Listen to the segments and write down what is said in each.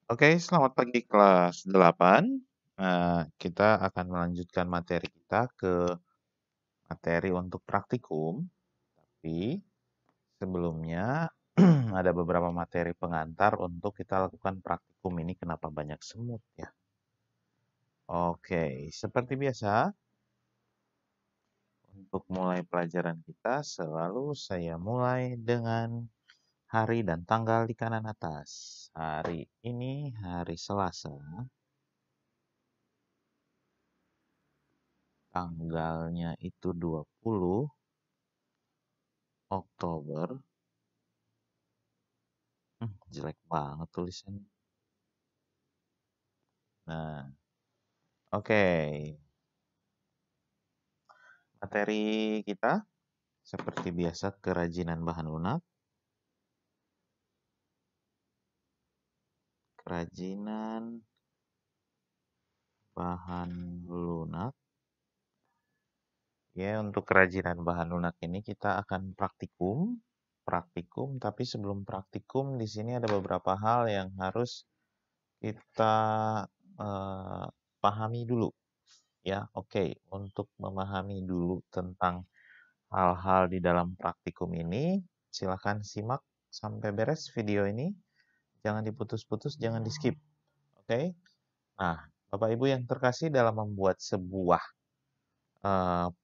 Oke, selamat pagi kelas 8. Kita akan melanjutkan materi kita ke materi untuk praktikum. Tapi sebelumnya ada beberapa materi pengantar untuk kita lakukan praktikum ini kenapa banyak semut ya. Oke, seperti biasa untuk mulai pelajaran kita selalu saya mulai dengan hari dan tanggal di kanan atas. Hari ini hari Selasa. Tanggalnya itu 20 Oktober. Jelek banget tulisannya. Nah, oke. Materi kita seperti biasa kerajinan bahan lunak. Kerajinan bahan lunak. Ya, untuk kerajinan bahan lunak ini kita akan praktikum. Praktikum, tapi sebelum praktikum di sini ada beberapa hal yang harus kita pahami dulu. Ya, oke. Untuk memahami dulu tentang hal-hal di dalam praktikum ini, silakan simak sampai beres video ini. Jangan diputus-putus, jangan di-skip. Oke? Nah, Bapak Ibu yang terkasih dalam membuat sebuah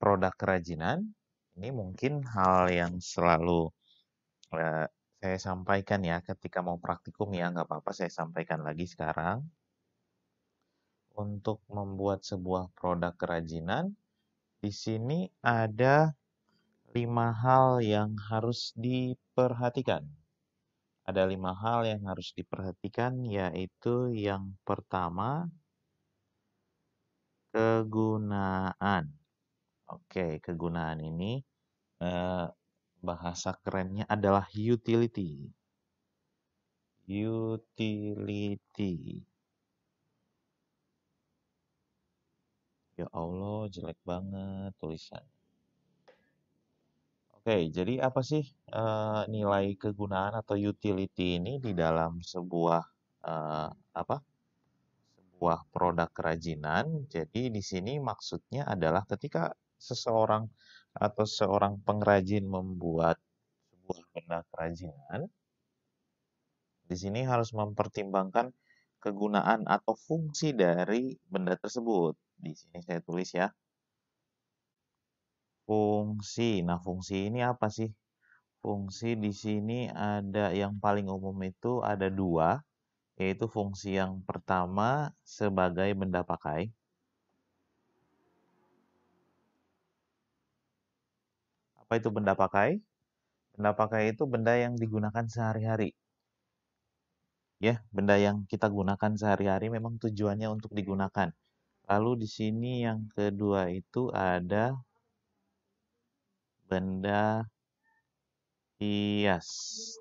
produk kerajinan, ini mungkin hal yang selalu saya sampaikan ya ketika mau praktikum ya, nggak apa-apa saya sampaikan lagi sekarang. Untuk membuat sebuah produk kerajinan, di sini ada 5 hal yang harus diperhatikan. Ada 5 hal yang harus diperhatikan, yaitu yang pertama, kegunaan. Oke, kegunaan ini bahasa kerennya adalah utility. Utility. Ya Allah, jelek banget tulisan. Oke, jadi apa sih nilai kegunaan atau utility ini di dalam sebuah sebuah produk kerajinan? Jadi di sini maksudnya adalah ketika seseorang atau seorang pengrajin membuat sebuah benda kerajinan, di sini harus mempertimbangkan kegunaan atau fungsi dari benda tersebut. Di sini saya tulis ya. Fungsi. Nah, fungsi ini apa sih? Fungsi di sini ada yang paling umum itu ada 2, yaitu fungsi yang pertama sebagai benda pakai. Apa itu benda pakai? Benda pakai itu benda yang digunakan sehari-hari. Ya, benda yang kita gunakan sehari-hari memang tujuannya untuk digunakan. Lalu di sini yang kedua itu ada benda hias.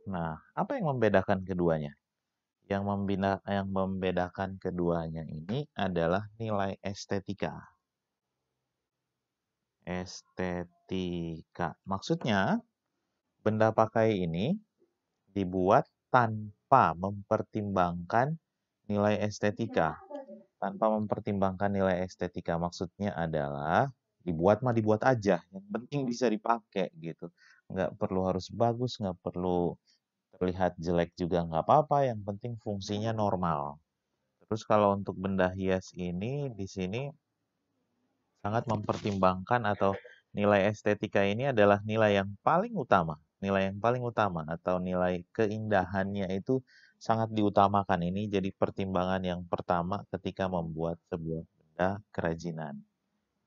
Nah, apa yang membedakan keduanya? Yang membedakan keduanya ini adalah nilai estetika. Estetika. Maksudnya, benda pakai ini dibuat tanpa mempertimbangkan nilai estetika. Tanpa mempertimbangkan nilai estetika. Maksudnya adalah dibuat mah dibuat aja. Yang penting bisa dipakai gitu. Nggak perlu harus bagus, nggak perlu terlihat jelek juga nggak apa-apa. Yang penting fungsinya normal. Terus kalau untuk benda hias ini di sini sangat mempertimbangkan atau nilai estetika ini adalah nilai yang paling utama. Nilai yang paling utama atau nilai keindahannya itu sangat diutamakan. Ini jadi pertimbangan yang pertama ketika membuat sebuah benda kerajinan.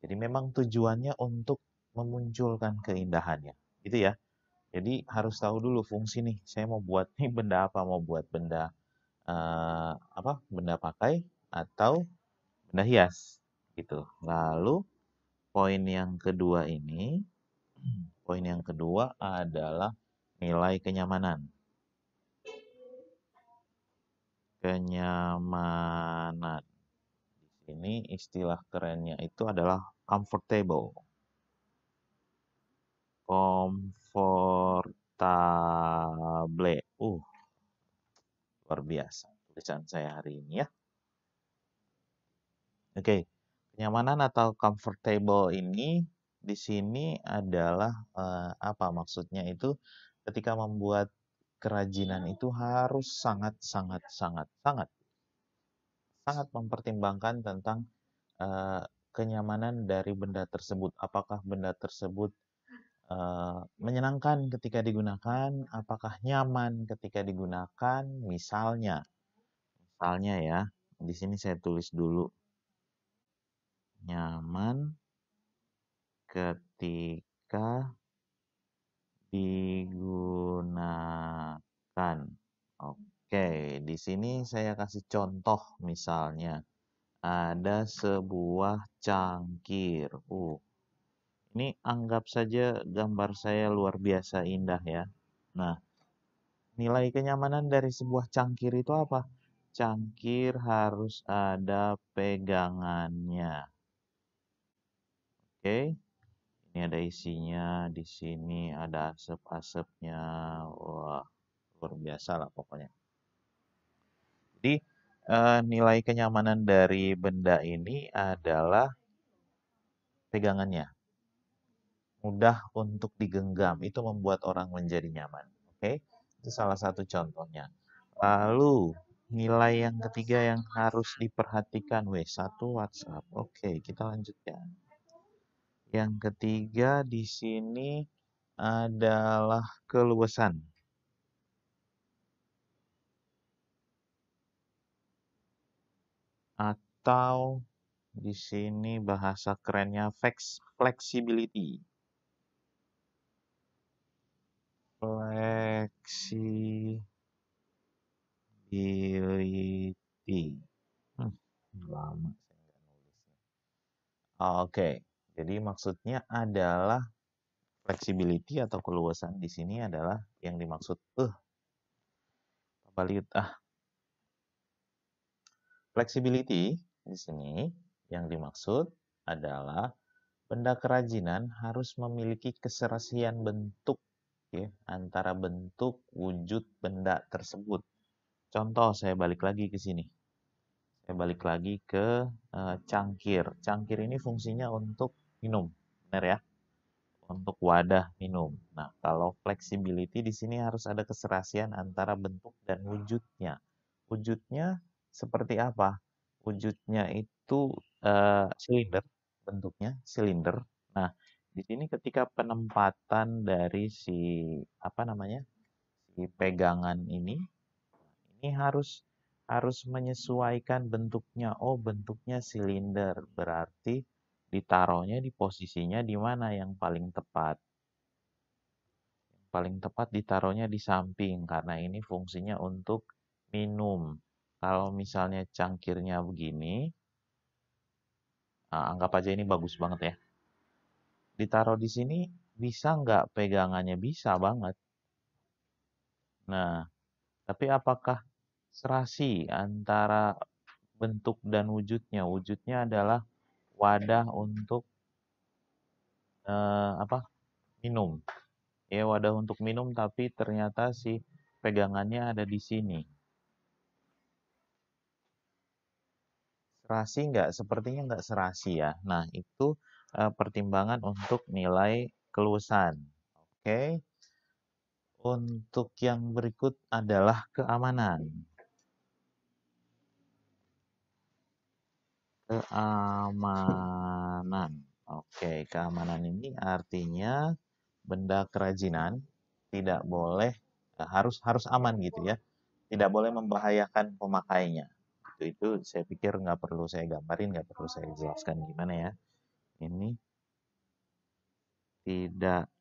Jadi memang tujuannya untuk memunculkan keindahannya. Gitu ya. Jadi harus tahu dulu fungsi nih. Saya mau buat nih benda apa? Mau buat benda benda pakai atau benda hias gitu. Lalu poin yang kedua adalah nilai kenyamanan. Kenyamanan. Di sini istilah kerennya itu adalah comfortable. Comfortable. Luar biasa tulisan saya hari ini ya. Oke, kenyamanan atau comfortable ini di sini adalah apa maksudnya itu ketika membuat kerajinan itu harus sangat mempertimbangkan tentang kenyamanan dari benda tersebut. Apakah benda tersebut menyenangkan ketika digunakan, apakah nyaman ketika digunakan, misalnya ya, di sini saya tulis dulu nyaman ketika digunakan. Oke, di sini saya kasih contoh misalnya ada sebuah cangkir. Ini anggap saja gambar saya luar biasa indah ya. Nah, nilai kenyamanan dari sebuah cangkir itu apa? Cangkir harus ada pegangannya. Oke. Ini ada isinya, di sini ada asap-asapnya. Wah, luar biasa lah pokoknya. Jadi, nilai kenyamanan dari benda ini adalah pegangannya. Mudah untuk digenggam, itu membuat orang menjadi nyaman. Oke, itu salah satu contohnya. Lalu, nilai yang ketiga yang harus diperhatikan, satu WhatsApp. Oke, kita lanjutkan. Yang ketiga di sini adalah keluasan. Atau di sini bahasa kerennya flexibility. Flexibility. Lama saya nggak nulisnya. Oke, jadi maksudnya adalah flexibility atau keluasan di sini adalah yang dimaksud balik flexibility di sini yang dimaksud adalah benda kerajinan harus memiliki keserasian bentuk ya, antara bentuk wujud benda tersebut. Contoh, saya balik lagi ke sini. Saya balik lagi ke cangkir. Cangkir ini fungsinya untuk minum, benar ya? Untuk wadah minum. Nah, kalau flexibility di sini harus ada keserasian antara bentuk dan wujudnya. Wujudnya seperti apa? Wujudnya itu silinder, bentuknya silinder. Nah, di sini ketika penempatan dari si pegangan ini harus menyesuaikan bentuknya. Oh, bentuknya silinder, berarti ditaruhnya di posisinya di mana yang paling tepat. Yang paling tepat ditaruhnya di samping karena ini fungsinya untuk minum. Kalau misalnya cangkirnya begini, anggap aja ini bagus banget ya. Ditaruh di sini bisa nggak pegangannya? Bisa banget. Nah, tapi apakah serasi antara bentuk dan wujudnya? Wujudnya adalah wadah untuk minum. Ya, wadah untuk minum tapi ternyata si pegangannya ada di sini. Serasi nggak? Sepertinya nggak serasi ya. Nah, itu pertimbangan untuk nilai keluasan. Oke. Untuk yang berikut adalah keamanan. Keamanan. Oke, keamanan ini artinya benda kerajinan tidak boleh harus aman gitu ya. Tidak boleh membahayakan pemakainya. Itu saya pikir nggak perlu saya gambarin, nggak perlu saya jelaskan gimana ya. Ini tidak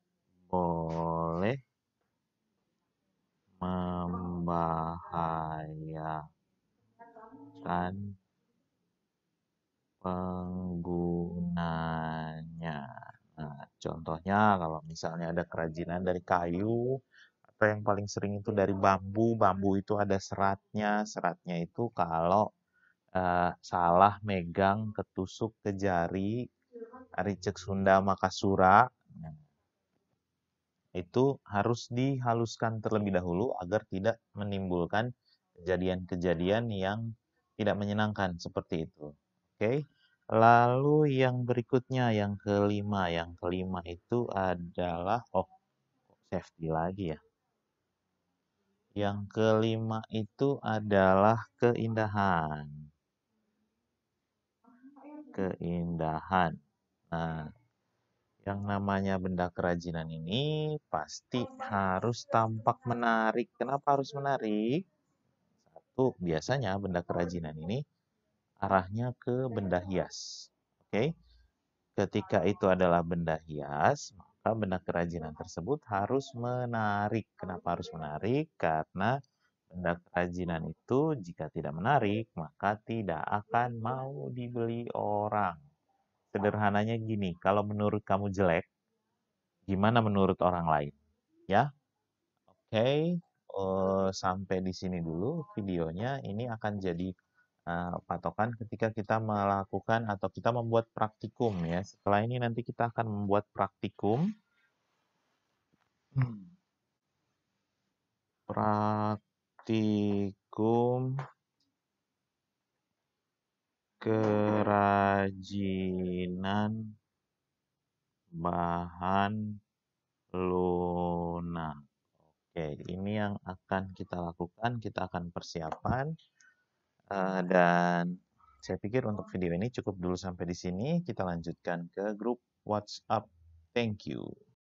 boleh membahayakan penggunanya. Nah, contohnya kalau misalnya ada kerajinan dari kayu, atau yang paling sering itu dari bambu. Bambu itu ada seratnya. Seratnya itu kalau salah megang ketusuk ke jari, ari cek Sunda makasura, itu harus dihaluskan terlebih dahulu agar tidak menimbulkan kejadian-kejadian yang tidak menyenangkan seperti itu. Oke. Lalu yang berikutnya, yang kelima. Yang kelima itu adalah, safety lagi ya. Yang kelima itu adalah keindahan. Keindahan. Nah, yang namanya benda kerajinan ini pasti harus tampak menarik. Kenapa harus menarik? Satu, biasanya benda kerajinan ini arahnya ke benda hias. Oke? Ketika itu adalah benda hias, maka benda kerajinan tersebut harus menarik. Kenapa harus menarik? Karena benda kerajinan itu jika tidak menarik, maka tidak akan mau dibeli orang. Sederhananya gini, kalau menurut kamu jelek, gimana menurut orang lain? Ya, oke. Sampai di sini dulu videonya. Ini akan jadi patokan ketika kita melakukan atau kita membuat praktikum ya. Setelah ini nanti kita akan membuat praktikum. Praktikum kerajinan bahan lunak. Oke, ini yang akan kita lakukan. Kita akan persiapan. Dan saya pikir untuk video ini cukup dulu sampai di sini. Kita lanjutkan ke grup WhatsApp. Thank you.